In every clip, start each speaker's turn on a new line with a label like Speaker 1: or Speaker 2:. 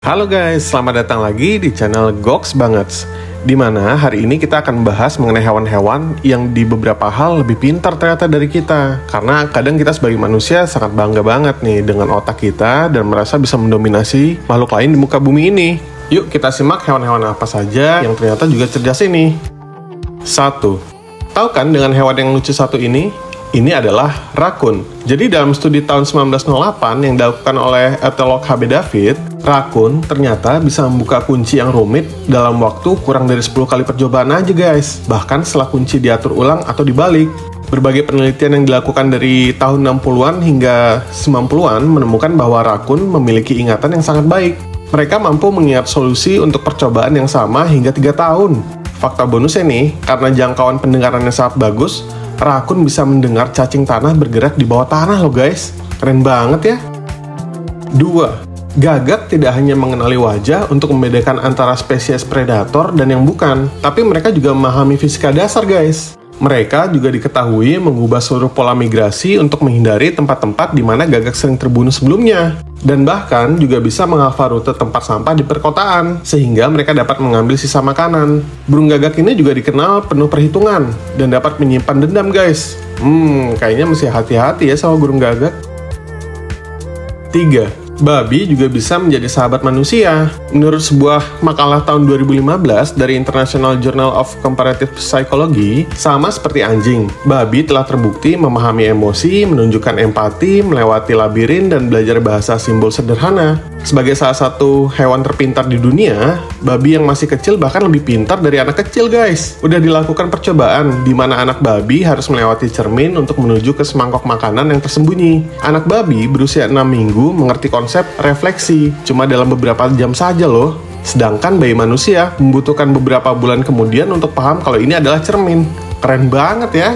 Speaker 1: Halo guys, selamat datang lagi di channel Goks Banget. Dimana hari ini kita akan membahas mengenai hewan-hewan yang di beberapa hal lebih pintar ternyata dari kita. Karena kadang kita sebagai manusia sangat bangga banget nih dengan otak kita dan merasa bisa mendominasi makhluk lain di muka bumi ini. Yuk kita simak hewan-hewan apa saja yang ternyata juga cerdas ini. 1. Tahu kan dengan hewan yang lucu satu ini? Ini adalah rakun. Jadi dalam studi tahun 1908 yang dilakukan oleh etolog H.B. David, rakun ternyata bisa membuka kunci yang rumit dalam waktu kurang dari 10 kali percobaan aja guys. Bahkan setelah kunci diatur ulang atau dibalik. Berbagai penelitian yang dilakukan dari tahun 60-an hingga 90-an menemukan bahwa rakun memiliki ingatan yang sangat baik. Mereka mampu mengingat solusi untuk percobaan yang sama hingga 3 tahun. Fakta bonusnya nih, karena jangkauan pendengarannya sangat bagus, rakun bisa mendengar cacing tanah bergerak di bawah tanah loh guys. Keren banget ya. 2. Gagak tidak hanya mengenali wajah untuk membedakan antara spesies predator dan yang bukan, tapi mereka juga memahami fisika dasar guys. Mereka juga diketahui mengubah seluruh pola migrasi untuk menghindari tempat-tempat di mana gagak sering terbunuh sebelumnya. Dan bahkan juga bisa menghafal rute tempat sampah di perkotaan, sehingga mereka dapat mengambil sisa makanan. Burung gagak ini juga dikenal penuh perhitungan, dan dapat menyimpan dendam guys. Kayaknya mesti hati-hati ya sama burung gagak. 3. Babi juga bisa menjadi sahabat manusia. Menurut sebuah makalah tahun 2015 dari International Journal of Comparative Psychology, sama seperti anjing, babi telah terbukti memahami emosi, menunjukkan empati, melewati labirin, dan belajar bahasa simbol sederhana. Sebagai salah satu hewan terpintar di dunia, babi yang masih kecil bahkan lebih pintar dari anak kecil guys. Udah dilakukan percobaan di mana anak babi harus melewati cermin untuk menuju ke semangkok makanan yang tersembunyi. Anak babi berusia 6 minggu mengerti konsep refleksi cuma dalam beberapa jam saja loh. Sedangkan bayi manusia membutuhkan beberapa bulan kemudian untuk paham kalau ini adalah cermin. Keren banget ya.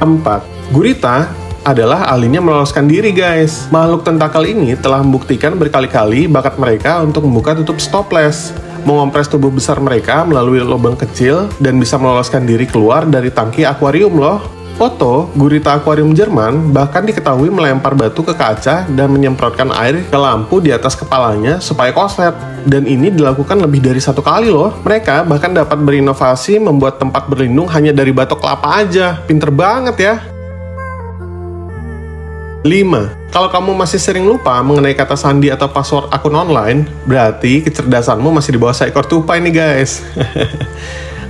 Speaker 1: 4. Gurita adalah ahlinya meloloskan diri guys. Makhluk tentakel ini telah membuktikan berkali-kali bakat mereka untuk membuka tutup stopless, mengompres tubuh besar mereka melalui lubang kecil, dan bisa meloloskan diri keluar dari tangki akuarium loh. Otto, gurita akuarium Jerman, bahkan diketahui melempar batu ke kaca dan menyemprotkan air ke lampu di atas kepalanya supaya koslet. Dan ini dilakukan lebih dari 1 kali loh. Mereka bahkan dapat berinovasi membuat tempat berlindung hanya dari batok kelapa aja. Pinter banget ya. 5. Kalau kamu masih sering lupa mengenai kata sandi atau password akun online, berarti kecerdasanmu masih di bawah seekor tupai nih guys.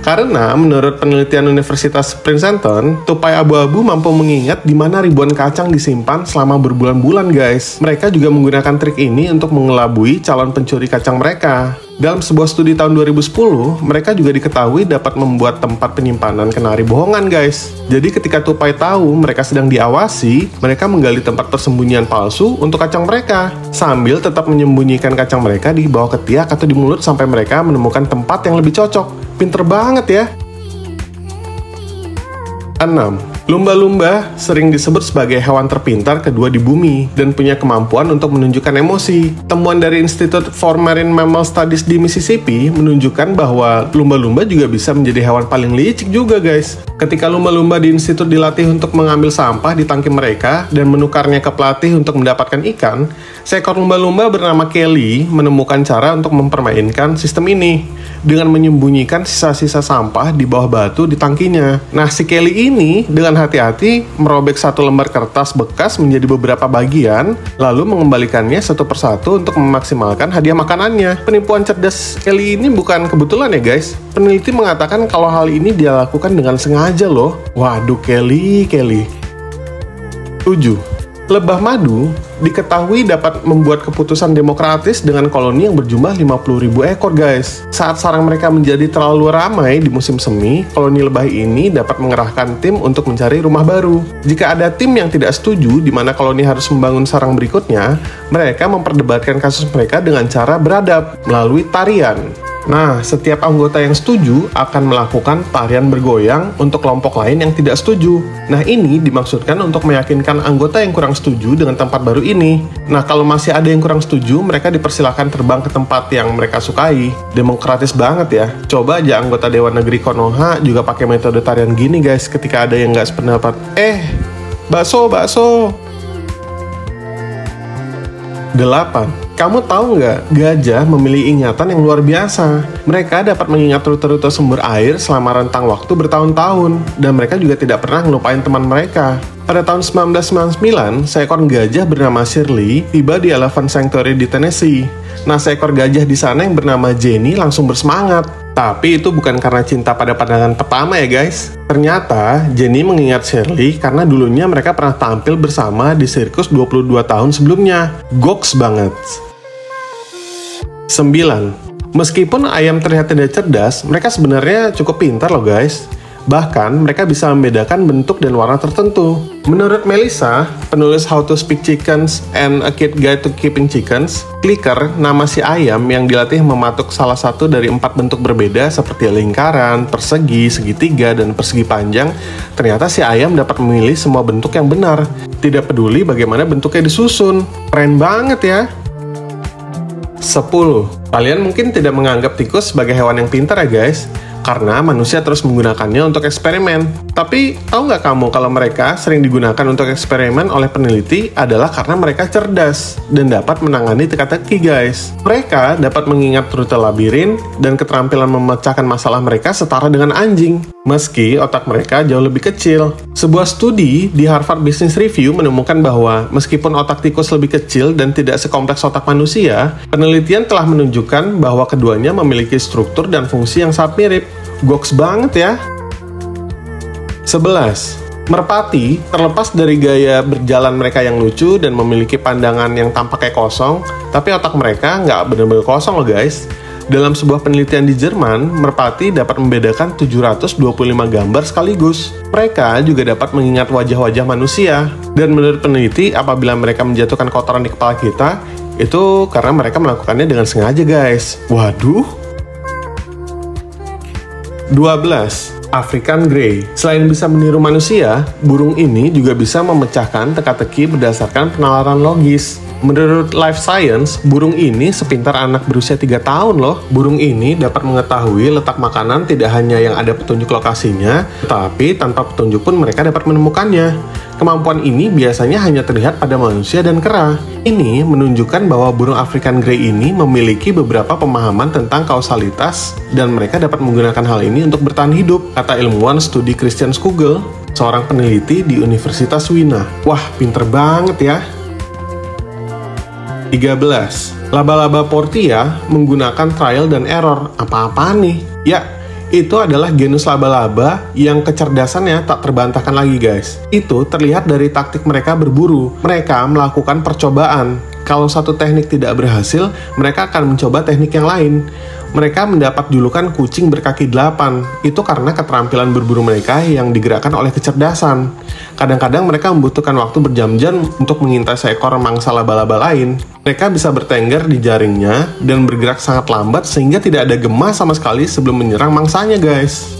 Speaker 1: Karena menurut penelitian Universitas Princeton, tupai abu-abu mampu mengingat di mana ribuan kacang disimpan selama berbulan-bulan guys. Mereka juga menggunakan trik ini untuk mengelabui calon pencuri kacang mereka. Dalam sebuah studi tahun 2010, mereka juga diketahui dapat membuat tempat penyimpanan kenari bohongan guys. Jadi ketika tupai tahu mereka sedang diawasi, mereka menggali tempat persembunyian palsu untuk kacang mereka, sambil tetap menyembunyikan kacang mereka di bawah ketiak atau di mulut sampai mereka menemukan tempat yang lebih cocok. Pinter banget ya. 6. Lumba-lumba sering disebut sebagai hewan terpintar kedua di bumi dan punya kemampuan untuk menunjukkan emosi. Temuan dari Institute for Marine Mammal Studies di Mississippi menunjukkan bahwa lumba-lumba juga bisa menjadi hewan paling licik juga guys. Ketika lumba-lumba di institut dilatih untuk mengambil sampah di tangki mereka dan menukarnya ke pelatih untuk mendapatkan ikan, seekor lumba-lumba bernama Kelly menemukan cara untuk mempermainkan sistem ini dengan menyembunyikan sisa-sisa sampah di bawah batu di tangkinya. Nah, si Kelly ini dengan hati-hati merobek 1 lembar kertas bekas menjadi beberapa bagian, lalu mengembalikannya satu persatu untuk memaksimalkan hadiah makanannya. Penipuan cerdas Kelly ini bukan kebetulan ya guys. Peneliti mengatakan kalau hal ini dia lakukan dengan sengaja loh. Waduh Kelly. 7. Lebah madu diketahui dapat membuat keputusan demokratis dengan koloni yang berjumlah 50.000 ekor guys. Saat sarang mereka menjadi terlalu ramai di musim semi, koloni lebah ini dapat mengerahkan tim untuk mencari rumah baru. Jika ada tim yang tidak setuju di mana koloni harus membangun sarang berikutnya, mereka memperdebatkan kasus mereka dengan cara beradab melalui tarian. Nah, setiap anggota yang setuju akan melakukan tarian bergoyang untuk kelompok lain yang tidak setuju. Nah, ini dimaksudkan untuk meyakinkan anggota yang kurang setuju dengan tempat baru ini. Nah, kalau masih ada yang kurang setuju, mereka dipersilakan terbang ke tempat yang mereka sukai. Demokratis banget ya. Coba aja anggota Dewan Negeri Konoha juga pakai metode tarian gini guys ketika ada yang nggak sependapat. Bakso. 8. Kamu tahu nggak, gajah memiliki ingatan yang luar biasa. Mereka dapat mengingat rute-rute sumber air selama rentang waktu bertahun-tahun, dan mereka juga tidak pernah ngelupain teman mereka. Pada tahun 1999, seekor gajah bernama Shirley tiba di Elephant Sanctuary di Tennessee. Nah, seekor gajah di sana yang bernama Jenny langsung bersemangat. Tapi itu bukan karena cinta pada pandangan pertama ya guys. Ternyata Jenny mengingat Shirley karena dulunya mereka pernah tampil bersama di sirkus 22 tahun sebelumnya. Goks banget. 9. Meskipun ayam terlihat tidak cerdas, mereka sebenarnya cukup pintar loh guys. Bahkan, mereka bisa membedakan bentuk dan warna tertentu. Menurut Melissa, penulis How to Speak Chickens and a Kid Guide to Keeping Chickens, Clicker, nama si ayam yang dilatih mematuk salah satu dari 4 bentuk berbeda seperti lingkaran, persegi, segitiga, dan persegi panjang. Ternyata si ayam dapat memilih semua bentuk yang benar. Tidak peduli bagaimana bentuknya disusun. Keren banget ya! 10. Kalian mungkin tidak menganggap tikus sebagai hewan yang pintar ya guys, karena manusia terus menggunakannya untuk eksperimen. Tapi, tahu nggak kamu kalau mereka sering digunakan untuk eksperimen oleh peneliti adalah karena mereka cerdas dan dapat menangani teka-teki guys. Mereka dapat mengingat rute labirin dan keterampilan memecahkan masalah mereka setara dengan anjing, meski otak mereka jauh lebih kecil. Sebuah studi di Harvard Business Review menemukan bahwa meskipun otak tikus lebih kecil dan tidak sekompleks otak manusia, penelitian telah menunjukkan bahwa keduanya memiliki struktur dan fungsi yang sangat mirip. Goks banget ya. 11. Merpati, terlepas dari gaya berjalan mereka yang lucu dan memiliki pandangan yang tampaknya kosong, tapi otak mereka nggak benar-benar kosong loh guys. Dalam sebuah penelitian di Jerman, merpati dapat membedakan 725 gambar sekaligus. Mereka juga dapat mengingat wajah-wajah manusia. Dan menurut peneliti, apabila mereka menjatuhkan kotoran di kepala kita, itu karena mereka melakukannya dengan sengaja guys. Waduh. 12. African Grey. Selain bisa meniru manusia, burung ini juga bisa memecahkan teka-teki berdasarkan penalaran logis. Menurut Life Science, burung ini sepintar anak berusia 3 tahun loh. Burung ini dapat mengetahui letak makanan tidak hanya yang ada petunjuk lokasinya, tetapi tanpa petunjuk pun mereka dapat menemukannya. Kemampuan ini biasanya hanya terlihat pada manusia dan kera. Ini menunjukkan bahwa burung African Grey ini memiliki beberapa pemahaman tentang kausalitas dan mereka dapat menggunakan hal ini untuk bertahan hidup, kata ilmuwan studi Christian Skugel, seorang peneliti di Universitas Wina. Wah, pinter banget ya. 13. Laba-laba Portia menggunakan trial dan error. Apa-apaan nih? Ya, itu adalah genus laba-laba yang kecerdasannya tak terbantahkan lagi guys. Itu terlihat dari taktik mereka berburu. Mereka melakukan percobaan. Kalau satu teknik tidak berhasil, mereka akan mencoba teknik yang lain. Mereka mendapat julukan kucing berkaki 8. Itu karena keterampilan berburu mereka yang digerakkan oleh kecerdasan. Kadang-kadang mereka membutuhkan waktu berjam-jam untuk mengintai seekor mangsa laba-laba lain. Mereka bisa bertengger di jaringnya dan bergerak sangat lambat sehingga tidak ada gema sama sekali sebelum menyerang mangsanya guys.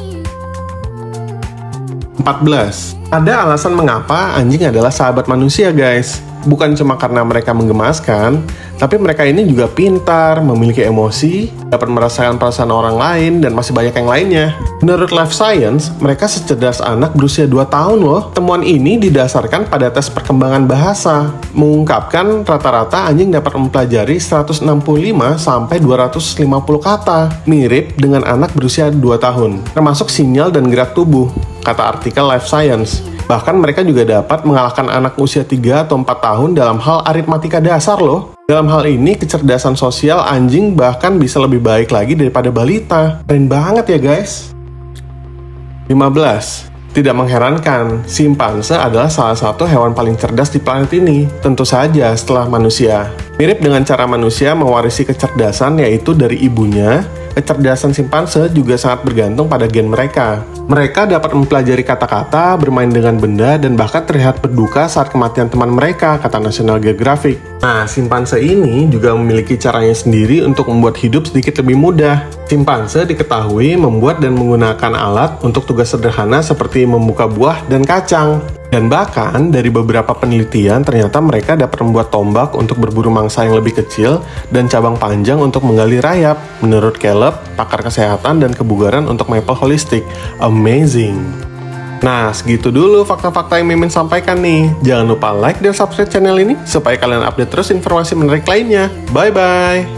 Speaker 1: 14. Ada alasan mengapa anjing adalah sahabat manusia guys. Bukan cuma karena mereka menggemaskan, tapi mereka ini juga pintar, memiliki emosi, dapat merasakan perasaan orang lain, dan masih banyak yang lainnya. Menurut Life Science, mereka secerdas anak berusia 2 tahun loh. Temuan ini didasarkan pada tes perkembangan bahasa, mengungkapkan rata-rata anjing dapat mempelajari 165 sampai 250 kata, mirip dengan anak berusia 2 tahun, termasuk sinyal dan gerak tubuh, kata artikel Life Science. Bahkan mereka juga dapat mengalahkan anak usia 3 atau 4 tahun dalam hal aritmatika dasar loh. Dalam hal ini, kecerdasan sosial anjing bahkan bisa lebih baik lagi daripada balita. Keren banget ya guys. 15. Tidak mengherankan, simpanse adalah salah satu hewan paling cerdas di planet ini. Tentu saja setelah manusia. Mirip dengan cara manusia mewarisi kecerdasan yaitu dari ibunya, kecerdasan simpanse juga sangat bergantung pada gen mereka. Mereka dapat mempelajari kata-kata, bermain dengan benda, dan bahkan terlihat berduka saat kematian teman mereka, kata National Geographic. Nah, simpanse ini juga memiliki caranya sendiri untuk membuat hidup sedikit lebih mudah. Simpanse diketahui membuat dan menggunakan alat untuk tugas sederhana seperti membuka buah dan kacang. Dan bahkan, dari beberapa penelitian, ternyata mereka dapat membuat tombak untuk berburu mangsa yang lebih kecil dan cabang panjang untuk menggali rayap, menurut Caleb, pakar kesehatan dan kebugaran untuk Maple Holistic. Amazing! Nah, segitu dulu fakta-fakta yang Mimin sampaikan nih. Jangan lupa like dan subscribe channel ini supaya kalian update terus informasi menarik lainnya. Bye-bye!